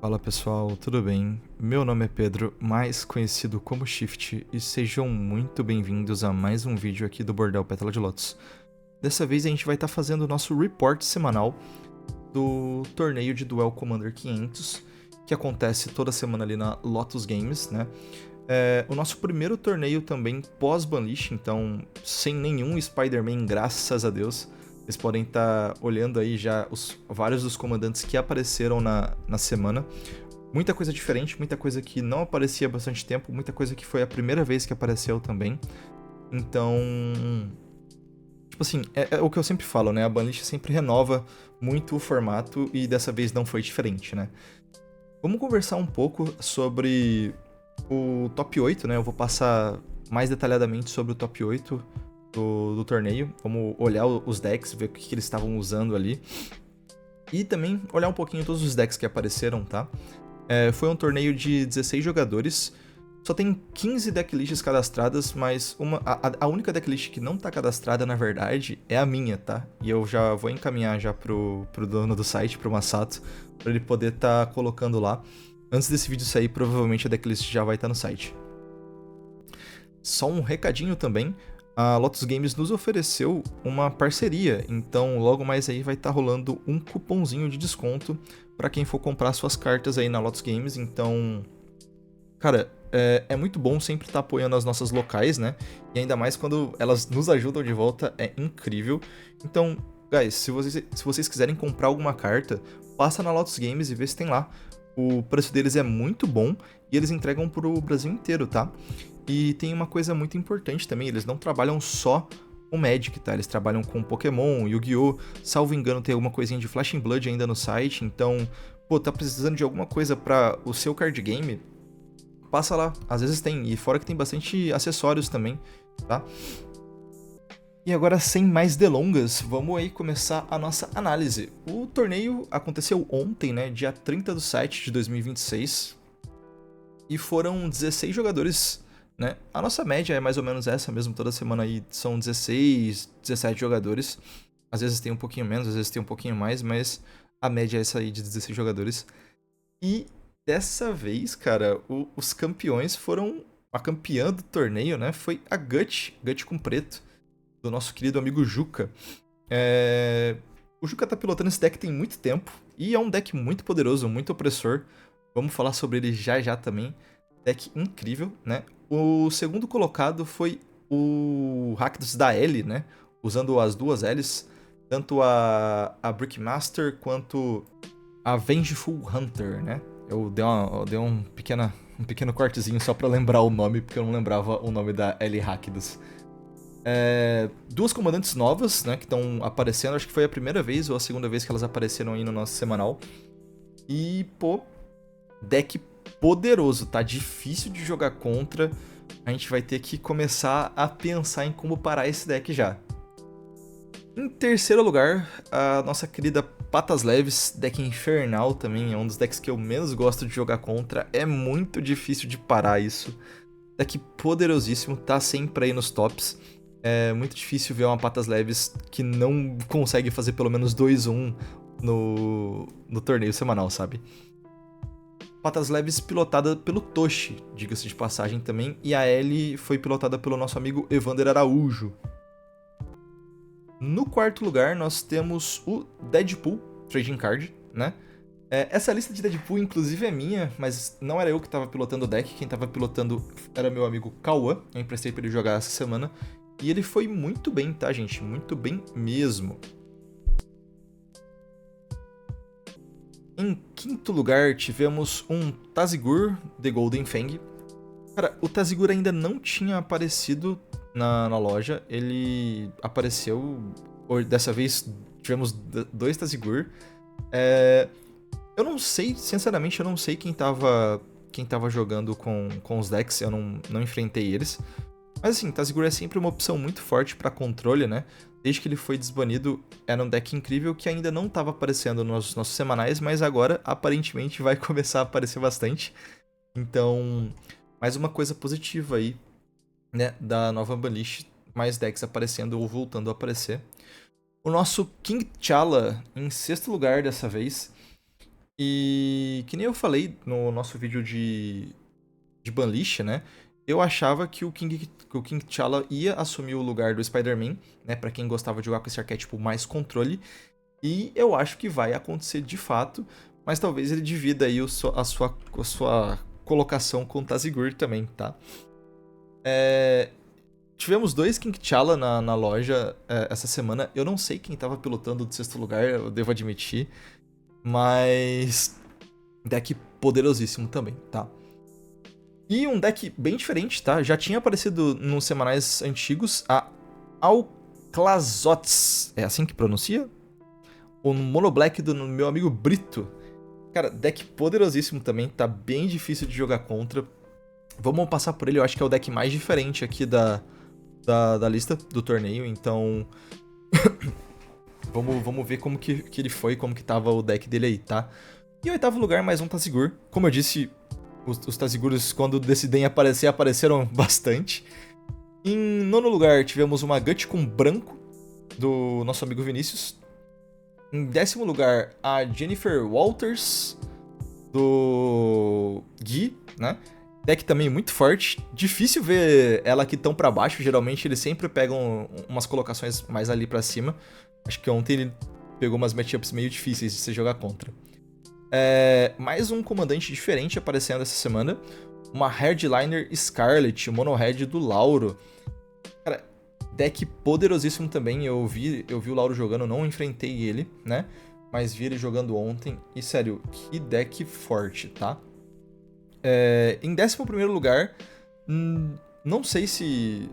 Fala pessoal, tudo bem? Meu nome é Pedro, mais conhecido como Shift, e sejam muito bem-vindos a mais um vídeo aqui do Bordel Pétala de Lotus. Dessa vez a gente vai estar fazendo o nosso report semanal do torneio de Duel Commander 500, que acontece toda semana ali na Lotus Games, né? O nosso primeiro torneio também pós-Banlish, então sem nenhum Spider-Man, graças a Deus. Vocês podem estar olhando aí já vários dos comandantes que apareceram na semana. Muita coisa diferente, muita coisa que não aparecia há bastante tempo, muita coisa que foi a primeira vez que apareceu também. Então, tipo assim, é o que eu sempre falo, né? A Banlish sempre renova muito o formato e dessa vez não foi diferente, né? Vamos conversar um pouco sobre o top 8, né? Eu vou passar mais detalhadamente sobre o top 8 do torneio. Vamos olhar os decks, ver o que eles estavam usando ali. E também olhar um pouquinho todos os decks que apareceram, tá? Foi um torneio de 16 jogadores. Só tem 15 decklists cadastradas, mas a única decklist que não tá cadastrada, na verdade, é a minha, tá? E eu já vou encaminhar já pro dono do site, pro Masato, pra ele poder tá colocando lá. Antes desse vídeo sair, provavelmente a decklist já vai estar no site. Só um recadinho também, a Lotus Games nos ofereceu uma parceria, então logo mais aí vai estar rolando um cupomzinho de desconto para quem for comprar suas cartas aí na Lotus Games, então... Cara, é muito bom sempre estar apoiando as nossas locais, né? E ainda mais quando elas nos ajudam de volta, é incrível. Então, guys, se vocês quiserem comprar alguma carta, passa na Lotus Games e vê se tem lá. O preço deles é muito bom e eles entregam pro Brasil inteiro, tá? E tem uma coisa muito importante também, eles não trabalham só com Magic, tá? Eles trabalham com Pokémon, Yu-Gi-Oh! Salvo engano, tem alguma coisinha de Flash and Blood ainda no site, então, pô, tá precisando de alguma coisa para o seu card game? Passa lá, às vezes tem, e fora que tem bastante acessórios também, tá? E agora, sem mais delongas, vamos aí começar a nossa análise. O torneio aconteceu ontem, né, dia 30/7 de 2026, e foram 16 jogadores, né? A nossa média é mais ou menos essa mesmo, toda semana aí são 16, 17 jogadores. Às vezes tem um pouquinho menos, às vezes tem um pouquinho mais, mas a média é essa aí de 16 jogadores. E dessa vez, cara, os campeões foram... A campeã do torneio, né, foi a Gut com preto, do nosso querido amigo Juca. O Juca tá pilotando esse deck tem muito tempo, e é um deck muito poderoso, muito opressor. Vamos falar sobre ele já já também. Deck incrível, né? O segundo colocado foi o Rakdos da L, né? Usando as duas L's, tanto a Brickmaster quanto a Vengeful Hunter, né? Eu dei um pequeno cortezinho só pra lembrar o nome, porque eu não lembrava o nome da L Rakdos. Duas comandantes novas, né, que estão aparecendo, acho que foi a primeira vez ou a segunda vez que elas apareceram aí no nosso semanal. E, pô, deck poderoso, tá difícil de jogar contra. A gente vai ter que começar a pensar em como parar esse deck já. Em terceiro lugar, a nossa querida Patas Leves, deck infernal também, é um dos decks que eu menos gosto de jogar contra. É muito difícil de parar isso. Deck poderosíssimo, tá sempre aí nos tops. É muito difícil ver uma Patas Leves que não consegue fazer pelo menos 2-1 no torneio semanal, sabe? Patas Leves pilotada pelo Toshi, diga-se de passagem também, e a L foi pilotada pelo nosso amigo Evander Araújo. No quarto lugar, nós temos o Deadpool Trading Card, né? Essa lista de Deadpool, inclusive, é minha, mas não era eu que estava pilotando o deck, quem estava pilotando era meu amigo Cauã, eu emprestei para ele jogar essa semana, e ele foi muito bem, tá, gente? Muito bem mesmo. Em quinto lugar, tivemos um Taziggur The Golden Fang. Cara, o Taziggur ainda não tinha aparecido na loja, ele apareceu... Dessa vez tivemos dois Taziggur. Eu não sei, sinceramente, eu não sei quem tava jogando com os decks, eu não enfrentei eles. Mas assim, Taziggur é sempre uma opção muito forte pra controle, né? Desde que ele foi desbanido, era um deck incrível que ainda não estava aparecendo nos nossos semanais, mas agora aparentemente vai começar a aparecer bastante. Então, mais uma coisa positiva aí, né, da nova Banlish, mais decks aparecendo ou voltando a aparecer. O nosso King T'Challa em sexto lugar dessa vez. E que nem eu falei no nosso vídeo de Banlish, né? Eu achava que o King T'Challa ia assumir o lugar do Spider-Man, né? Pra quem gostava de jogar com esse arquétipo mais controle. E eu acho que vai acontecer de fato, mas talvez ele divida aí a sua colocação com o Tazigur também, tá? Tivemos dois King T'Challa na loja essa semana. Eu não sei quem tava pilotando de sexto lugar, eu devo admitir. Mas deck poderosíssimo também, tá? E um deck bem diferente, tá? Já tinha aparecido nos semanais antigos a Alclazots. É assim que pronuncia? O Mono Black do meu amigo Brito. Cara, deck poderosíssimo também, tá bem difícil de jogar contra. Vamos passar por ele, eu acho que é o deck mais diferente aqui da lista do torneio, então... vamos ver como que ele foi, como que tava o deck dele aí, tá? E em oitavo lugar, mais um Taziggur. Como eu disse, os Tazigurs, quando decidem aparecer, apareceram bastante. Em nono lugar, tivemos uma Gut com branco, do nosso amigo Vinícius. Em décimo lugar, a Jennifer Walters, do Gui, né? Deck também muito forte. Difícil ver ela aqui tão pra baixo. Geralmente eles sempre pegam umas colocações mais ali pra cima. Acho que ontem ele pegou umas matchups meio difíceis de se jogar contra. Mais um comandante diferente aparecendo essa semana. Uma Hardliner Scarlet, o Mono Red do Lauro. Cara, deck poderosíssimo também. Eu vi o Lauro jogando, não enfrentei ele, né? Mas vi ele jogando ontem. E sério, que deck forte, tá? Em 11º lugar, não sei se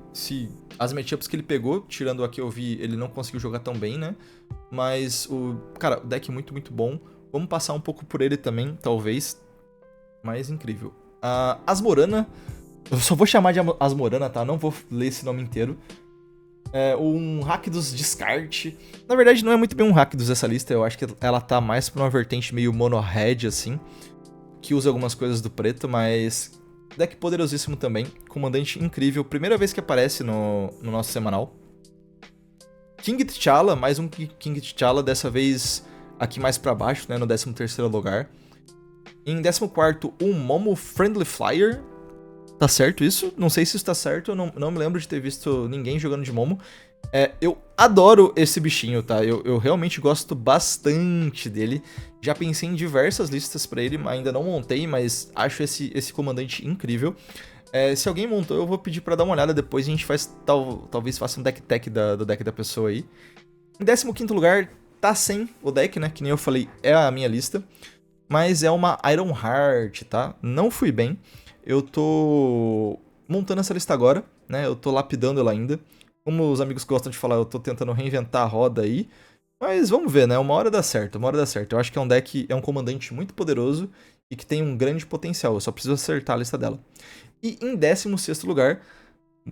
as matchups que ele pegou, tirando a que eu vi, ele não conseguiu jogar tão bem, né? Mas, cara, o deck muito, muito bom. Vamos passar um pouco por ele também, talvez. Mas incrível. Asmorana, eu só vou chamar de Asmorana, tá? Não vou ler esse nome inteiro. Um Rakdos Descarte. Na verdade, não é muito bem um Rakdos essa lista. Eu acho que ela tá mais pra uma vertente meio mono-red, assim. Que usa algumas coisas do preto, mas... Deck poderosíssimo também. Comandante incrível. Primeira vez que aparece no nosso semanal. King T'Challa, mais um King T'Challa, dessa vez aqui mais pra baixo, né, no 13º lugar. Em 14º, um Momo Friendly Flyer. Tá certo isso? Não sei se isso tá certo, eu não me lembro de ter visto ninguém jogando de Momo. Eu adoro esse bichinho, tá? Eu realmente gosto bastante dele. Já pensei em diversas listas pra ele, ainda não montei, mas acho esse comandante incrível. Se alguém montou, eu vou pedir pra dar uma olhada depois e a gente faz, talvez faça um deck tech do deck da pessoa aí. Em 15º lugar, tá sem o deck, né? Que nem eu falei, é a minha lista. Mas é uma Iron Heart, tá? Não fui bem. Eu tô montando essa lista agora, né? Eu tô lapidando ela ainda. Como os amigos gostam de falar, eu tô tentando reinventar a roda aí. Mas vamos ver, né? Uma hora dá certo, uma hora dá certo. Eu acho que é um deck, é um comandante muito poderoso e que tem um grande potencial. Eu só preciso acertar a lista dela. E em 16º lugar,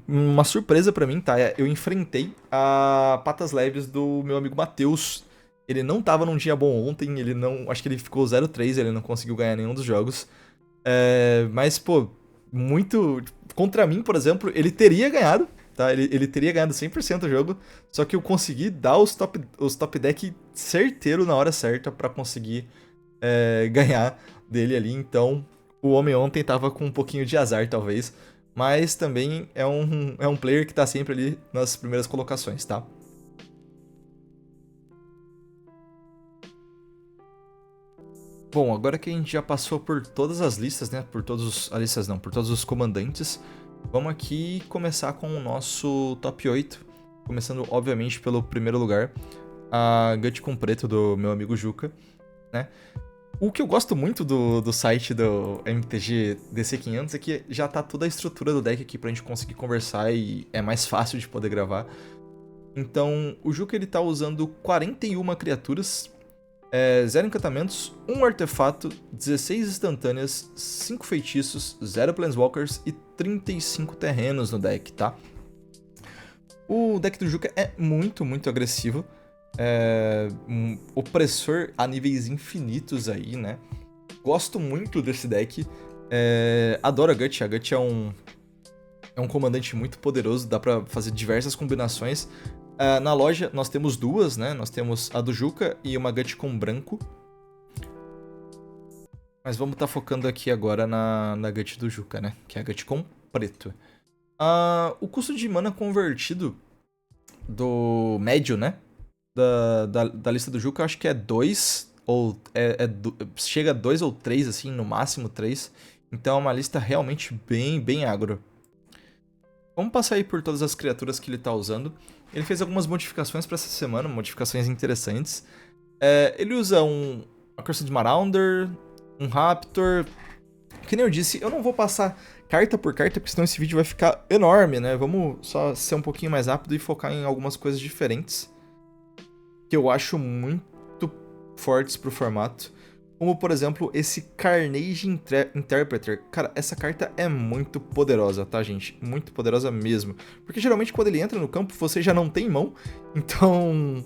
uma surpresa pra mim, tá? Eu enfrentei a Patas Leves do meu amigo Matheus. Ele não tava num dia bom ontem, ele não... Acho que ele ficou 0-3, ele não conseguiu ganhar nenhum dos jogos. Mas, pô, muito... Contra mim, por exemplo, ele teria ganhado, tá? Ele teria ganhado 100% o jogo, só que eu consegui dar os top deck certeiro na hora certa pra conseguir ganhar dele ali. Então, o homem ontem tava com um pouquinho de azar, talvez. Mas também é um player que tá sempre ali nas primeiras colocações, tá? Bom, agora que a gente já passou por todas as listas, né? Por todos os comandantes. Vamos aqui começar com o nosso top 8. Começando, obviamente, pelo primeiro lugar. A Gut com preto do meu amigo Juca, né? O que eu gosto muito do site do MTG DC500 é que já tá toda a estrutura do deck aqui pra gente conseguir conversar e é mais fácil de poder gravar. Então, o Juca ele tá usando 41 criaturas, 0 encantamentos, 1 artefato, 16 instantâneas, 5 feitiços, 0 planeswalkers e 35 terrenos no deck, tá? O deck do Juca é muito, muito agressivo. Um opressor a níveis infinitos aí, né? Gosto muito desse deck. Adoro a Gut. A Gut é um comandante muito poderoso, dá pra fazer diversas combinações. Na loja nós temos duas, né? Nós temos a do Juca e uma Gut com branco. Mas vamos estar focando aqui agora na Gut do Juca, né? Que é a Gut com preto. O custo de mana convertido do médio, né? Da lista do Juca, eu acho que é 2, ou chega a 2 ou 3, assim, no máximo 3. Então é uma lista realmente bem agro. Vamos passar aí por todas as criaturas que ele tá usando. Ele fez algumas modificações para essa semana, modificações interessantes. Ele usa um Accursed Marauder, um Raptor. Que nem eu disse, eu não vou passar carta por carta, porque senão esse vídeo vai ficar enorme, né? Vamos só ser um pouquinho mais rápido e focar em algumas coisas diferentes que eu acho muito fortes pro formato. Como, por exemplo, esse Carnage Interpreter. Cara, essa carta é muito poderosa, tá, gente? Muito poderosa mesmo. Porque geralmente quando ele entra no campo, você já não tem mão. Então...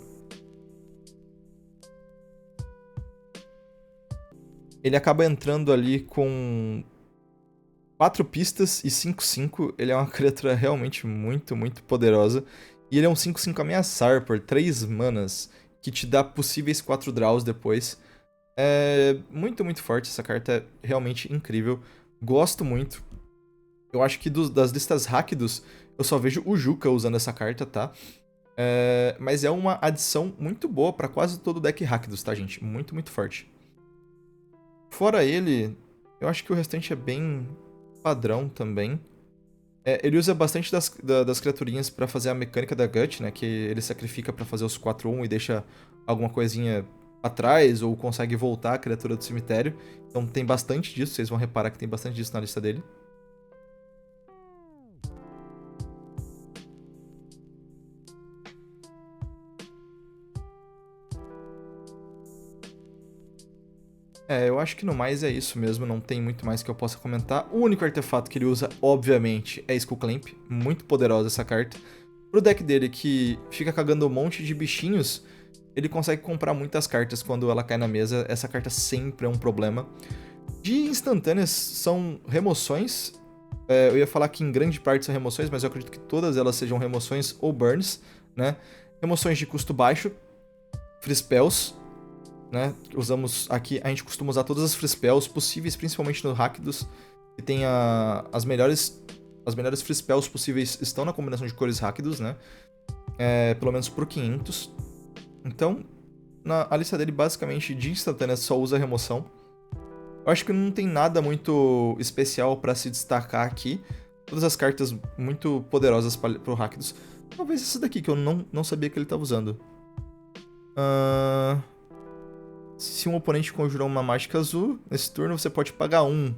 ele acaba entrando ali com 4 pistas e 5/5. Ele é uma criatura realmente muito poderosa. E ele é um 5/5 ameaçar por 3 manas, que te dá possíveis 4 draws depois. É muito forte, essa carta é realmente incrível. Gosto muito. Eu acho que das listas Rakdos, eu só vejo o Juca usando essa carta, tá? Mas é uma adição muito boa pra quase todo o deck Rakdos, tá, gente? Muito forte. Fora ele, eu acho que o restante é bem padrão também. Ele usa bastante das criaturinhas pra fazer a mecânica da Gut, né? Que ele sacrifica pra fazer os 4/1 e deixa alguma coisinha atrás, ou consegue voltar a criatura do cemitério. Então tem bastante disso, vocês vão reparar que tem bastante disso na lista dele. Eu acho que no mais é isso mesmo, não tem muito mais que eu possa comentar. O único artefato que ele usa, obviamente, é Skull Clamp. Muito poderosa essa carta. Pro deck dele, que fica cagando um monte de bichinhos, ele consegue comprar muitas cartas quando ela cai na mesa. Essa carta sempre é um problema. De instantâneas são remoções. Eu ia falar que em grande parte são remoções, mas eu acredito que todas elas sejam remoções ou burns, né? Remoções de custo baixo, free spells, né? Usamos aqui, a gente costuma usar todas as free spells possíveis, principalmente no Rakdos, que tem as melhores free spells possíveis estão na combinação de cores Rakdos, né? Pelo menos por 500. Então, a lista dele basicamente de instantâneas só usa remoção. Eu acho que não tem nada muito especial pra se destacar aqui. Todas as cartas muito poderosas pro Rakdos. Talvez essa daqui que eu não sabia que ele estava usando. Se um oponente conjurou uma mágica azul, nesse turno você pode pagar 1.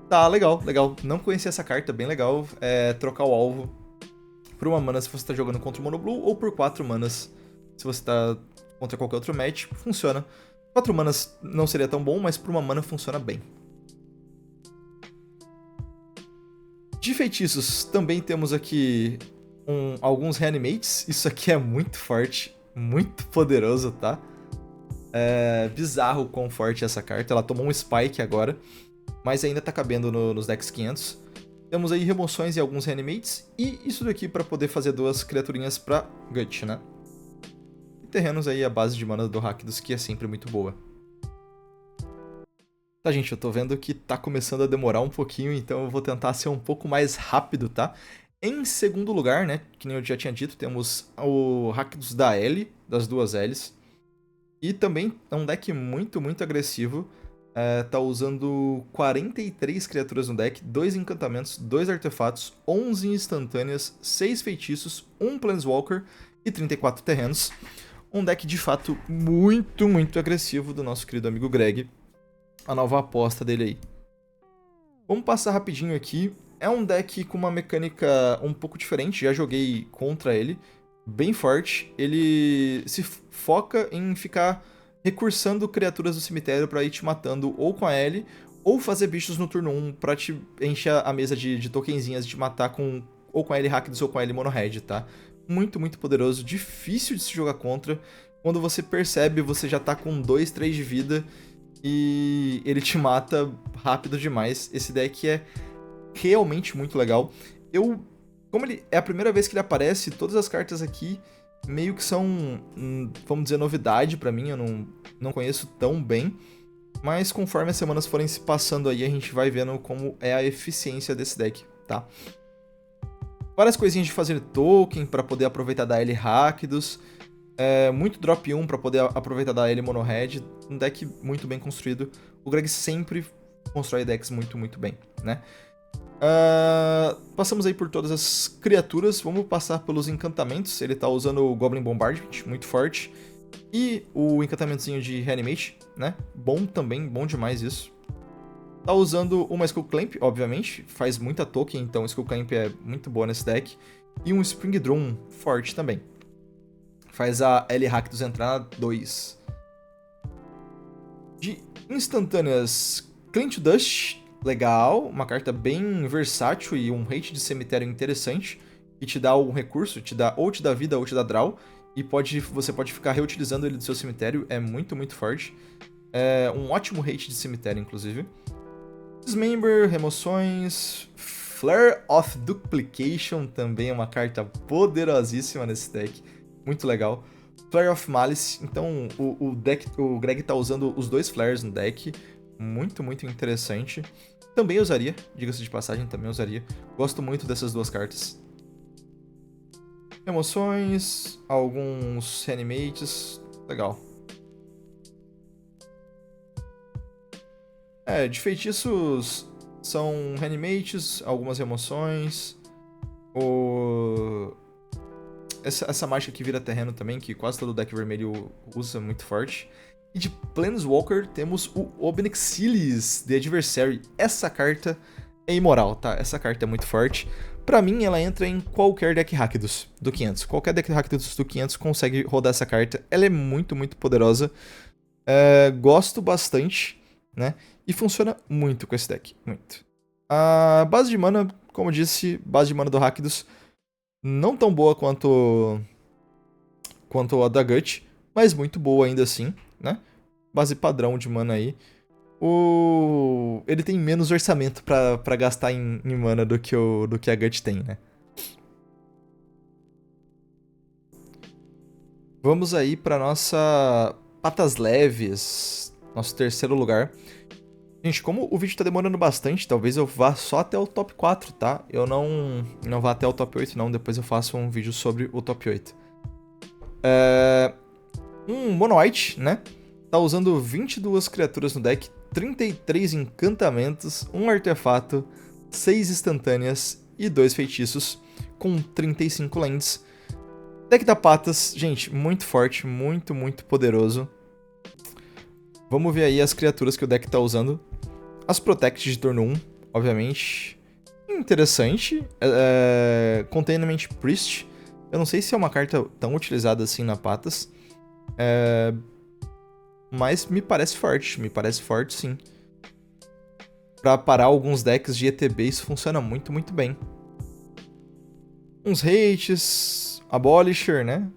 Tá, legal. Não conhecia essa carta, bem legal. Trocar o alvo por 1 mana se você tá jogando contra o Mono Blue, ou por 4 manas se você tá contra qualquer outro match. Funciona. 4 manas não seria tão bom, mas por 1 mana funciona bem. De feitiços, também temos aqui alguns Reanimates. Isso aqui é muito forte, muito poderoso, tá? É bizarro o quão forte é essa carta. Ela tomou um Spike agora, mas ainda tá cabendo nos decks 500. Temos aí remoções e alguns Reanimates, e isso daqui pra poder fazer 2 criaturinhas pra Gut, né? E terrenos aí a base de mana do Rakdos, que é sempre muito boa. Tá, gente, eu tô vendo que tá começando a demorar um pouquinho, então eu vou tentar ser um pouco mais rápido, tá? Em segundo lugar, né, que nem eu já tinha dito, temos o Rakdos da L, das 2 Ls. E também é um deck muito agressivo. Tá usando 43 criaturas no deck, 2 encantamentos, 2 artefatos, 11 instantâneas, 6 feitiços, 1 Planeswalker e 34 terrenos. Um deck de fato muito agressivo do nosso querido amigo Greg. A nova aposta dele aí. Vamos passar rapidinho aqui. É um deck com uma mecânica um pouco diferente, já joguei contra ele. Bem forte. Ele se foca em ficar recursando criaturas do cemitério pra ir te matando ou com a L, ou fazer bichos no turno 1 pra te encher a mesa de tokenzinhas de te matar ou com a L Rakdos ou com a L Mono-Red, tá? Muito poderoso, difícil de se jogar contra. Quando você percebe, você já tá com 2, 3 de vida e ele te mata rápido demais. Esse deck é realmente muito legal. Como ele é a primeira vez que ele aparece, todas as cartas aqui meio que são, vamos dizer, novidade pra mim. Eu não conheço tão bem. Mas conforme as semanas forem se passando aí, a gente vai vendo como é a eficiência desse deck, tá? Várias coisinhas de fazer token para poder aproveitar da L Rakdos. Muito drop 1 para poder aproveitar da L Mono Red. Um deck muito bem construído. O Greg sempre constrói decks muito, muito bem, né? Passamos aí por todas as criaturas. Vamos passar pelos encantamentos. Ele tá usando o Goblin Bombardment, muito forte. E o encantamentozinho de Reanimate, né? Bom também, bom demais isso. Tá usando uma Skull Clamp, obviamente. Faz muita token, então Skull Clamp é muito boa nesse deck. E um Spring Drum forte também. Faz a L Rakdos entrar na 2. De instantâneas, Clint Dust, legal. Uma carta bem versátil e um hate de cemitério interessante. Que te dá um recurso, ou te dá vida ou te dá draw. E você pode ficar reutilizando ele do seu cemitério, é muito, muito forte. É um ótimo hate de cemitério, inclusive. Dismember, remoções, Flare of Duplication, também é uma carta poderosíssima nesse deck, muito legal. Flare of Malice, então o Greg tá usando os dois Flares no deck, muito, muito interessante. Também usaria, diga-se de passagem, também usaria. Gosto muito dessas duas cartas. Emoções, alguns Reanimates, legal. De feitiços são Reanimates, algumas remoções. Essa mágica que vira terreno também, que quase todo deck vermelho usa muito forte. E de Planeswalker temos o Obnixilis, The Adversary. Essa carta é imoral, tá? Essa carta é muito forte. Pra mim, ela entra em qualquer deck Rakdos do 500. Qualquer deck Rakdos do 500 consegue rodar essa carta. Ela é muito, muito poderosa. Gosto bastante, né? E funciona muito com esse deck, muito. A base de mana, como eu disse, base de mana do Rakdos, não tão boa quanto a da Gut, mas muito boa ainda assim, né? Base padrão de mana aí. Ele tem menos orçamento pra gastar em mana do que a Gut tem, né? Vamos aí pra nossa Patas Leves, nosso terceiro lugar. Gente, como o vídeo tá demorando bastante, talvez eu vá só até o top 4, tá? Eu não vá até o top 8 não, depois eu faço um vídeo sobre o top 8. Um Mono White, né? Tá usando 22 criaturas no deck, 33 encantamentos, um artefato, 6 instantâneas e 2 feitiços, com 35 lands. Deck da Patas, gente, muito forte, muito, muito poderoso. Vamos ver aí as criaturas que o deck tá usando. As Protect de turno 1, obviamente. Interessante. Containment Priest. Eu não sei se é uma carta tão utilizada assim na Patas. Mas me parece forte sim. Pra parar alguns decks de ETB, isso funciona muito, muito bem. Uns hates, Abolisher, né?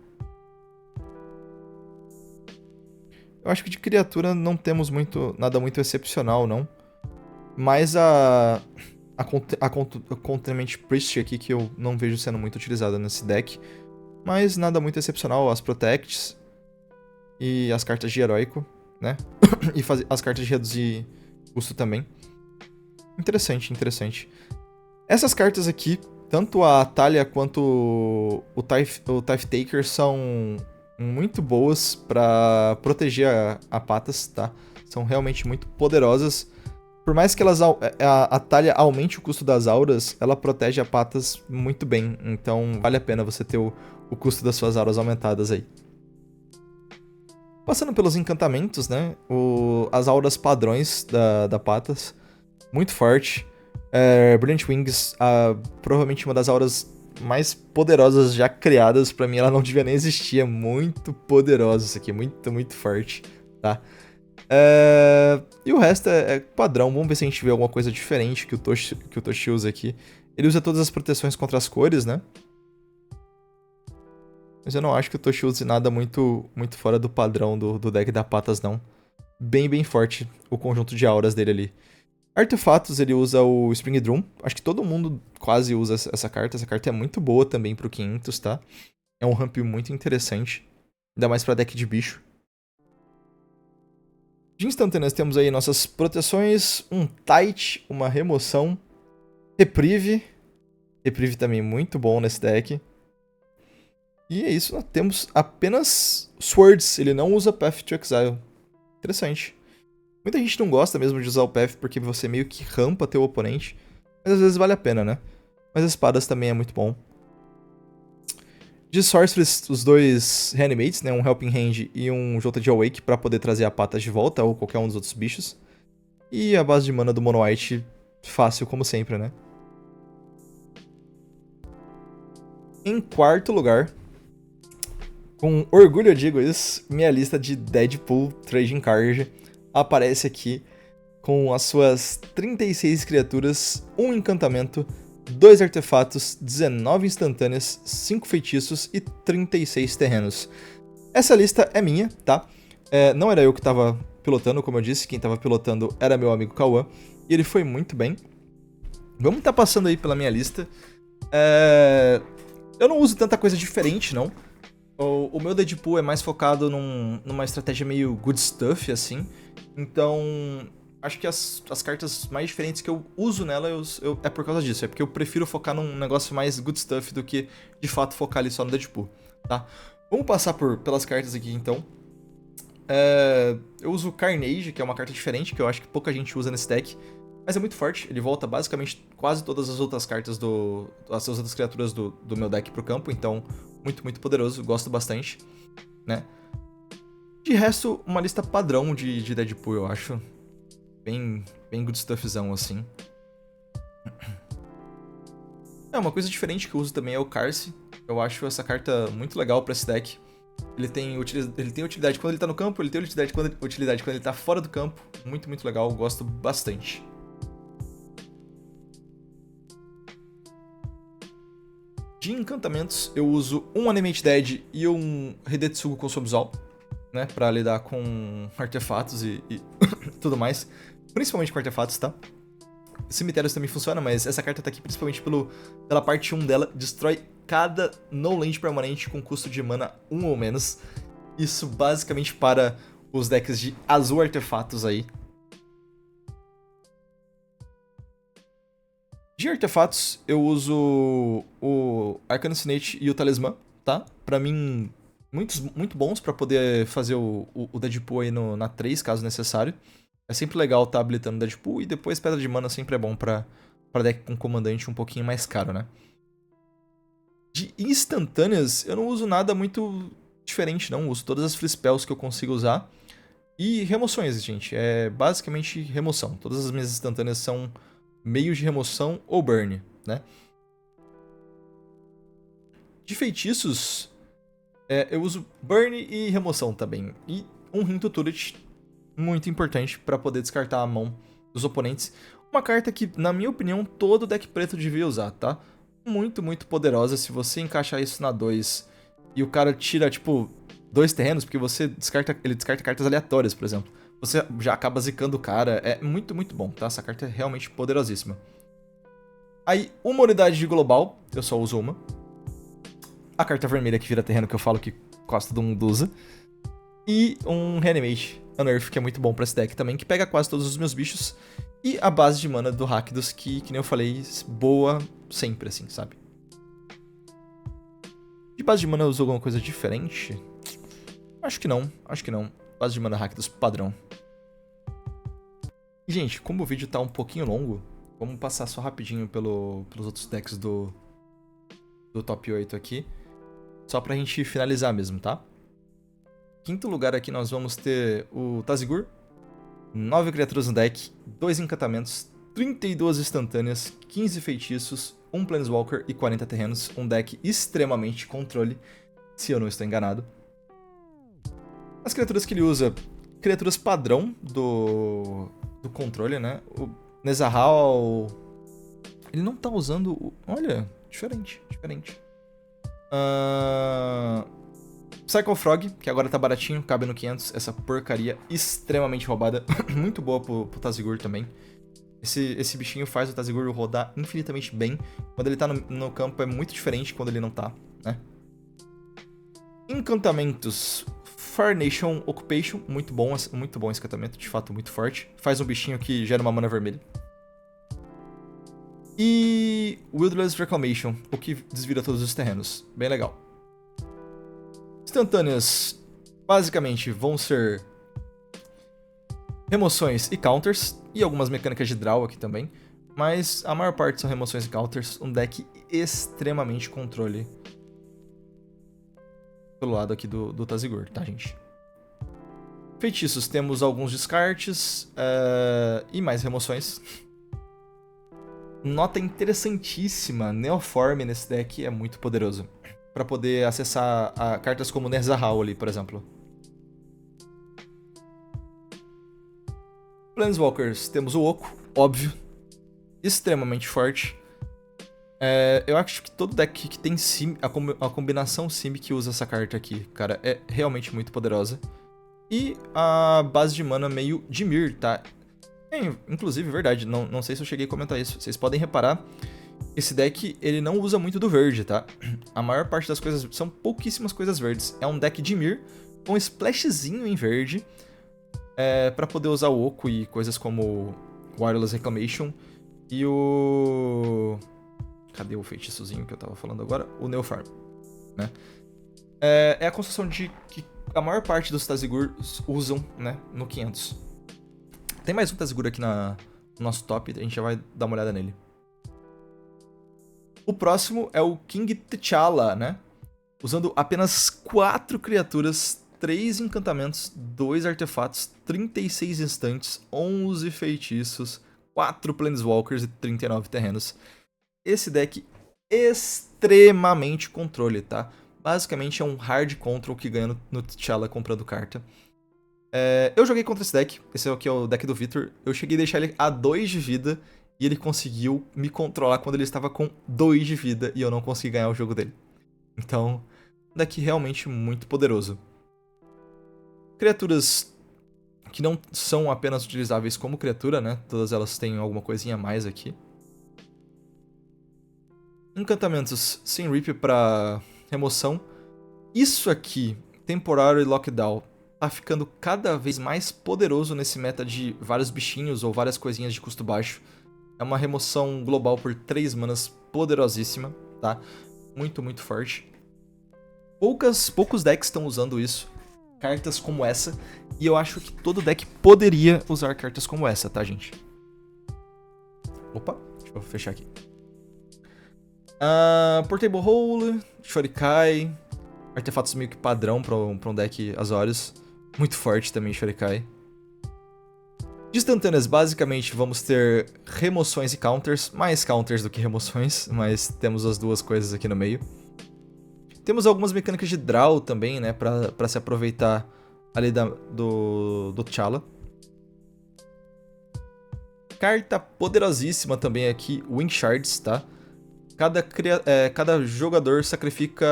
Eu acho que de criatura não temos nada muito excepcional, não. Mas a Containment Priest aqui, que eu não vejo sendo muito utilizada nesse deck. Mas nada muito excepcional, as Protects e as cartas de heróico, né? E as cartas de reduzir custo também. Interessante, interessante. Essas cartas aqui, tanto a Talia quanto o Tithe Taker são muito boas pra proteger a Patas, tá? São realmente muito poderosas. Por mais que a Talia aumente o custo das auras, ela protege a Patas muito bem. Então vale a pena você ter o custo das suas auras aumentadas aí. Passando pelos encantamentos, né? As auras padrões da Patas. Muito forte. Brilliant Wings, provavelmente uma das auras mais poderosas já criadas. Pra mim ela não devia nem existir. É muito poderosa isso aqui. Muito, muito forte, tá? E o resto é padrão. Vamos ver se a gente vê alguma coisa diferente que o Toshi usa aqui. Ele usa todas as proteções contra as cores, né? Mas eu não acho que o Toshi use nada muito, muito fora do padrão do deck da Patas, não. Bem, bem forte o conjunto de auras dele ali. Artefatos, ele usa o Spring Drum. Acho que todo mundo quase usa essa carta. Essa carta é muito boa também pro 500, tá? É um ramp muito interessante. Ainda mais pra deck de bicho. De instantâneas temos aí nossas proteções, um Tight, uma remoção, Reprieve. Reprieve também muito bom nesse deck. E é isso, nós temos apenas Swords, ele não usa Path to Exile. Interessante. Muita gente não gosta mesmo de usar o Path porque você meio que rampa teu oponente, mas às vezes vale a pena, né? Mas espadas também é muito bom. De Sorceress, os dois Reanimates, né? Um Helping Hand e um Jota de Awake pra poder trazer a Patas de volta, ou qualquer um dos outros bichos. E a base de mana do Mono White, fácil como sempre, né? Em quarto lugar, com orgulho eu digo isso, minha lista de Deadpool Trading Card aparece aqui com as suas 36 criaturas, 1 encantamento, 2 artefatos, 19 instantâneas, 5 feitiços e 36 terrenos. Essa lista é minha, tá? Não era eu que estava pilotando, como eu disse, quem estava pilotando era meu amigo Cauã, e ele foi muito bem. Vamos estar passando aí pela minha lista. Eu não uso tanta coisa diferente, não. O meu Deadpool é mais focado numa estratégia meio good stuff, assim. Então, acho que as cartas mais diferentes que eu uso nela é por causa disso. É porque eu prefiro focar num negócio mais good stuff do que, de fato, focar ali só no Deadpool, tá? Vamos passar pelas cartas aqui, então. Eu uso Carnage, que é uma carta diferente, que eu acho que pouca gente usa nesse deck. Mas é muito forte, ele volta basicamente quase todas as outras cartas as outras criaturas do meu deck pro campo, então muito, muito poderoso, gosto bastante, né? De resto, uma lista padrão de Deadpool, eu acho. Bem good stuffzão, assim. Uma coisa diferente que eu uso também é o Karse. Eu acho essa carta muito legal pra esse deck. Ele tem utilidade quando ele tá no campo, ele tem utilidade quando ele tá fora do campo. Muito, muito legal, gosto bastante. De encantamentos, eu uso um Animate Dead e um Hidetsugu Consubsol, né, pra lidar com artefatos e tudo mais. Principalmente com artefatos, tá? Cemitérios também funciona, mas essa carta tá aqui principalmente pela parte 1 dela. Destrói cada no-land permanente com custo de mana 1 ou menos. Isso basicamente para os decks de azul artefatos aí. De artefatos, eu uso o Arcano Sinete e o Talismã, tá? Pra mim, muito bons pra poder fazer o Deadpool aí na 3, caso necessário. É sempre legal tá habilitando o Deadpool, e depois Pedra de Mana sempre é bom pra deck com comandante um pouquinho mais caro, né? De instantâneas, eu não uso nada muito diferente, não. Uso todas as free spells que eu consigo usar. E remoções, gente. É basicamente remoção. Todas as minhas instantâneas são meios de remoção ou burn, né? De feitiços, eu uso burn e remoção também. E um Ring to Turret, muito importante para poder descartar a mão dos oponentes. Uma carta que, na minha opinião, todo deck preto devia usar, tá? Muito, muito poderosa. Se você encaixar isso na 2 e o cara tira, tipo, 2 terrenos, porque ele descarta cartas aleatórias, por exemplo. Você já acaba zicando o cara. É muito, muito bom, tá? Essa carta é realmente poderosíssima. Aí, uma unidade de global, eu só uso uma. A carta vermelha que vira terreno, que eu falo que gosta do mundo usa. E um Reanimate Unearth, que é muito bom pra esse deck também, que pega quase todos os meus bichos. E a base de mana do Rakdos, que nem eu falei, boa sempre, assim, sabe? De base de mana eu uso alguma coisa diferente? Acho que não. Base de mana Rakdos padrão. E, gente, como o vídeo tá um pouquinho longo, vamos passar só rapidinho pelos outros decks do top 8 aqui. Só pra gente finalizar mesmo, tá? Quinto lugar aqui nós vamos ter o Taziggur. 9 criaturas no deck, 2 encantamentos, 32 instantâneas, 15 feitiços, 1 Planeswalker e 40 terrenos. Um deck extremamente controle, se eu não estou enganado. As criaturas que ele usa, criaturas padrão do controle, né? O Nezahal, ele não tá usando... Olha, diferente. Cycle Frog, que agora tá baratinho, cabe no 500. Essa porcaria extremamente roubada. Muito boa pro Taziggur também. Esse bichinho faz o Taziggur rodar infinitamente bem. Quando ele tá no campo é muito diferente quando ele não tá, né? Encantamentos. Fire Nation Occupation, muito bom esse encantamento, de fato muito forte. Faz um bichinho que gera uma mana vermelha. E Wilderness Reclamation, o que desvira todos os terrenos, bem legal. Instantâneas, basicamente, vão ser remoções e counters, e algumas mecânicas de draw aqui também. Mas a maior parte são remoções e counters, um deck extremamente controle pelo lado aqui do Tazigor, tá, gente? Feitiços, temos alguns descartes e mais remoções. Nota interessantíssima, Neoform nesse deck é muito poderoso. Pra poder acessar cartas como Nerzahal ali, por exemplo. Planeswalkers, temos o Oco, óbvio. Extremamente forte. Eu acho que todo deck que tem a combinação Sim que usa essa carta aqui, cara, é realmente muito poderosa. E a base de mana meio Dimir, tá? Inclusive, verdade, não sei se eu cheguei a comentar isso. Vocês podem reparar, esse deck, ele não usa muito do verde, tá? A maior parte das coisas, são pouquíssimas coisas verdes. É um deck Dimir com um splashzinho em verde, pra poder usar o Oco e coisas como Wireless Reclamation e o... Cadê o feitiçozinho que eu tava falando agora? O Neoform, né? É a construção que a maior parte dos Tazigurs usam, né, no 500. Tem mais um Tazigor aqui no nosso top, a gente já vai dar uma olhada nele. O próximo é o King T'Challa, né? Usando apenas 4 criaturas, 3 encantamentos, 2 artefatos, 36 instantes, 11 feitiços, 4 Planeswalkers e 39 terrenos. Esse deck extremamente controle, tá? Basicamente é um hard control que ganha no T'Challa comprando carta. Eu joguei contra esse deck, esse aqui é o deck do Victor. Eu cheguei a deixar ele a 2 de vida e ele conseguiu me controlar quando ele estava com 2 de vida e eu não consegui ganhar o jogo dele. Então, um deck realmente muito poderoso. Criaturas que não são apenas utilizáveis como criatura, né? Todas elas têm alguma coisinha a mais aqui. Encantamentos sem rip para remoção. Isso aqui, temporário e lockdown, tá ficando cada vez mais poderoso nesse meta de vários bichinhos ou várias coisinhas de custo baixo. É uma remoção global por 3 manas poderosíssima, tá? Muito, muito forte. Poucos decks estão usando isso. Cartas como essa. E eu acho que todo deck poderia usar cartas como essa, tá, gente? Opa, deixa eu fechar aqui. Portable Hole, Shorikai, artefatos meio que padrão pra um deck Azorius. Muito forte também Shorikai. De instantâneas, basicamente, vamos ter remoções e counters. Mais counters do que remoções, mas temos as duas coisas aqui no meio. Temos algumas mecânicas de draw também, né, pra se aproveitar ali do T'Challa. Carta poderosíssima também aqui, Wing Shards, tá? Cada jogador sacrifica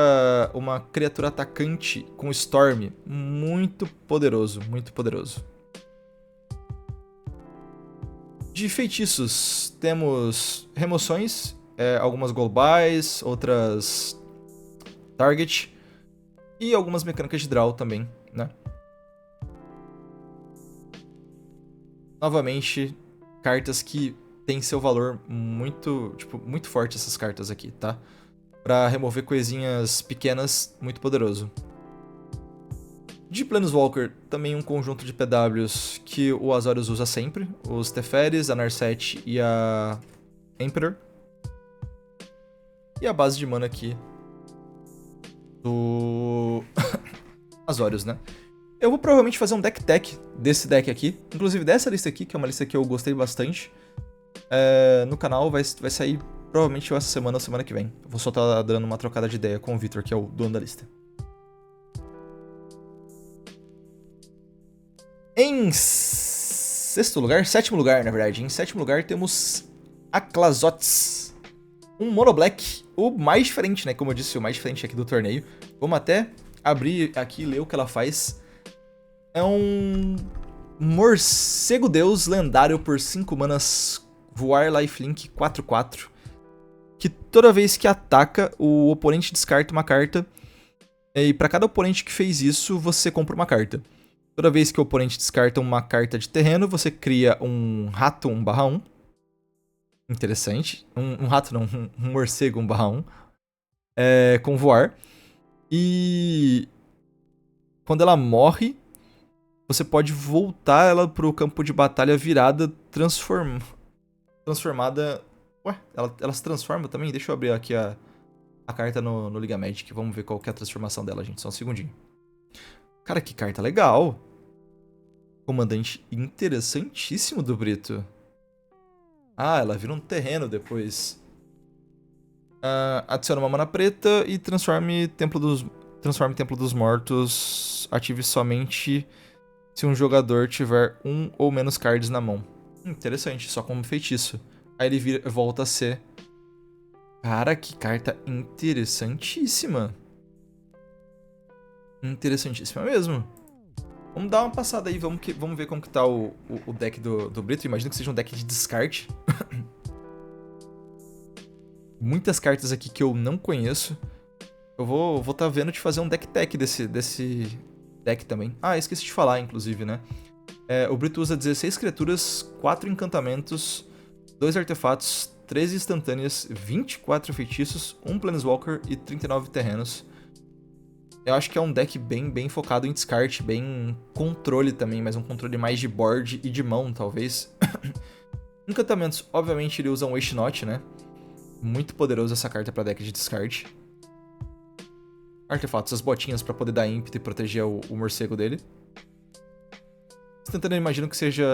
uma criatura atacante com Storm. Muito poderoso, muito poderoso. De feitiços, temos remoções, algumas globais, outras target e algumas mecânicas de draw também, né? Novamente, cartas que têm seu valor muito, muito forte, essas cartas aqui, tá? Pra remover coisinhas pequenas, muito poderoso. De Planeswalker, também um conjunto de PWs que o Azorius usa sempre. Os Teferis, a Narset e a Emperor. E a base de mana aqui do Azorius, né? Eu vou provavelmente fazer um deck tech desse deck aqui. Inclusive dessa lista aqui, que é uma lista que eu gostei bastante. No canal vai sair provavelmente essa semana ou semana que vem. Eu vou só estar dando uma trocada de ideia com o Victor, que é o dono da lista. Em sétimo lugar, na verdade. Em sétimo lugar temos Aclazotes. Um mono black, o mais diferente, né? Como eu disse, o mais diferente aqui do torneio. Vamos até abrir aqui e ler o que ela faz. É um morcego deus lendário por 5 manas, voar lifelink 4/4. Que toda vez que ataca, o oponente descarta uma carta E pra cada oponente que fez isso, você compra uma carta. Toda vez que o oponente descarta uma carta de terreno, você cria um rato 1/1. Interessante. Um rato não, um morcego 1/1. Com voar. E quando ela morre, você pode voltar ela pro campo de batalha virada, transformada... Ué, ela se transforma também? Deixa eu abrir aqui a carta no Liga Magic. Vamos ver qual que é a transformação dela, gente. Só um segundinho. Cara, que carta legal. Comandante interessantíssimo do Brito. Ah, ela vira um terreno depois. Adiciona uma mana preta e transforme Templo dos Mortos. Ative somente se um jogador tiver um ou menos cards na mão. Interessante, só como feitiço. Aí ele volta a ser... Cara, que carta interessantíssima. Interessantíssima mesmo. Vamos dar uma passada aí, vamos ver como que tá o deck do Brito. Imagino que seja um deck de descarte. Muitas cartas aqui que eu não conheço. Eu vou tá vendo de fazer um deck tech desse deck também. Ah, esqueci de falar, inclusive, né? O Brito usa 16 criaturas, 4 encantamentos, 2 artefatos, 13 instantâneas, 24 feitiços, 1 Planeswalker e 39 terrenos. Eu acho que é um deck bem focado em descarte, bem controle também, mas um controle mais de board e de mão, talvez. Encantamentos, obviamente ele usa um Wish Not, né? Muito poderoso essa carta pra deck de descarte. Artefatos, as botinhas pra poder dar ímpeto e proteger o morcego dele. Instantâneo, imagino que seja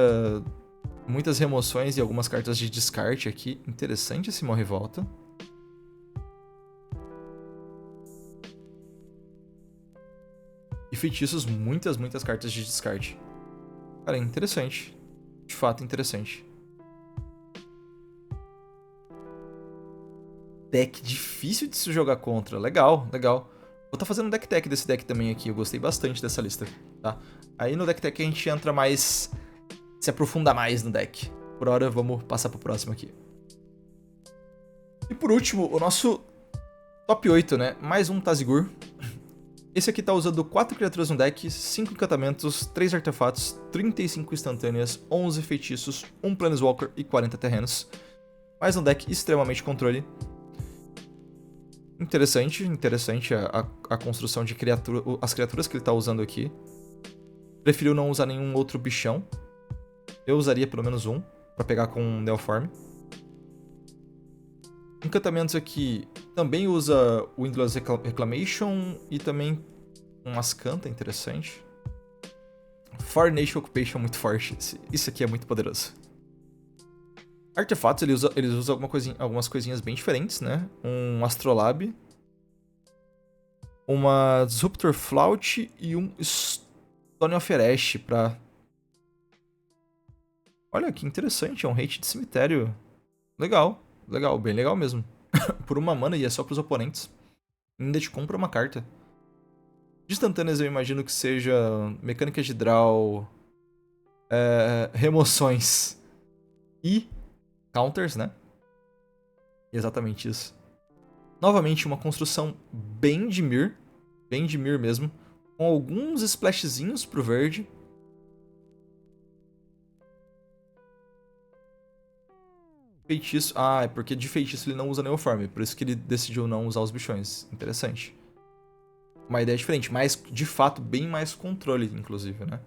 muitas remoções e algumas cartas de descarte aqui. Interessante esse Morre e Volta. E feitiços, muitas cartas de descarte. Cara, interessante. De fato, interessante. Deck difícil de se jogar contra. Legal. Vou estar fazendo um deck tech desse deck também aqui. Eu gostei bastante dessa lista, tá? Aí no deck tech a gente entra mais... Se aprofunda mais no deck. Por hora, vamos passar pro próximo aqui. E por último, o nosso top 8, né? Mais um Taziggur. Esse aqui tá usando 4 criaturas no deck, 5 encantamentos, 3 artefatos, 35 instantâneas, 11 feitiços, 1 Planeswalker e 40 terrenos. Mais um deck extremamente controle. Interessante a construção de as criaturas que ele tá usando aqui. Preferiu não usar nenhum outro bichão. Eu usaria pelo menos um, pra pegar com Neoform. Encantamentos aqui também usa Windless Reclamation e também um Ascanta, interessante. Far Nation Occupation, muito forte. Isso aqui é muito poderoso. Artefatos, eles usam algumas coisinhas bem diferentes, né? Um Astrolabe, uma Disruptor Flout e um Stone of Eresh pra... Olha que interessante, é um hate de cemitério. Legal, bem legal mesmo. Por uma mana e é só pros oponentes. Ainda te compra uma carta. De instantâneas eu imagino que seja mecânicas de draw, remoções e counters, né? Exatamente isso. Novamente uma construção bem de Mir mesmo, com alguns splashzinhos pro verde. Feitiço... Ah, é porque de feitiço ele não usa Neoform, por isso que ele decidiu não usar os bichões. Interessante. Uma ideia diferente, mas de fato bem mais controle, inclusive, né?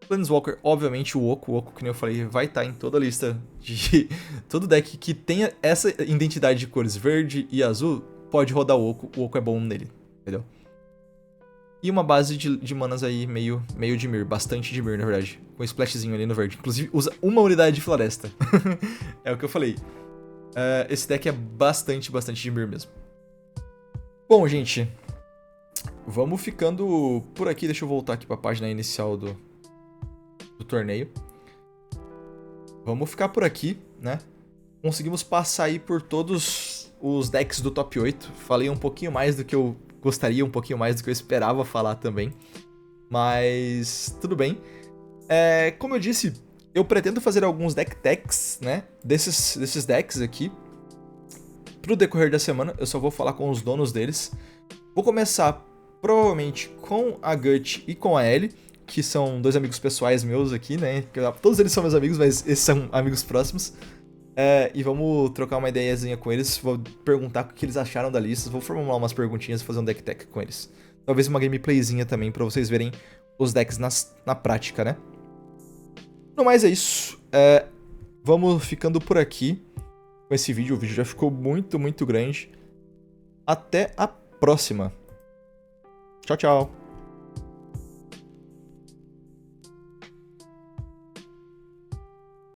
Planeswalker, obviamente o Oco, que nem eu falei, vai estar em toda a lista de todo deck que tenha essa identidade de cores verde e azul, pode rodar o Oco é bom nele, entendeu? E uma base de manas aí meio de Mir, bastante de Mir, na verdade. Com um splashzinho ali no verde. Inclusive, usa uma unidade de floresta. É o que eu falei. Esse deck é bastante de Mir mesmo. Bom, gente. Vamos ficando por aqui. Deixa eu voltar aqui pra página inicial do torneio. Vamos ficar por aqui, né? Conseguimos passar aí por todos os decks do top 8. Falei um pouquinho mais do que eu gostaria, um pouquinho mais do que eu esperava falar também. Mas tudo bem. Como eu disse, eu pretendo fazer alguns deck techs, né? Desses decks aqui. Pro decorrer da semana, eu só vou falar com os donos deles. Vou começar provavelmente com a Gut e com a Ellie, que são dois amigos pessoais meus aqui, né? Todos eles são meus amigos, mas esses são amigos próximos. E vamos trocar uma ideiazinha com eles, vou perguntar o que eles acharam da lista, vou formular umas perguntinhas e fazer um deck tech com eles. Talvez uma gameplayzinha também, pra vocês verem os decks na prática, né? No mais é isso. Vamos ficando por aqui com esse vídeo. O vídeo já ficou muito, muito grande. Até a próxima. Tchau, tchau.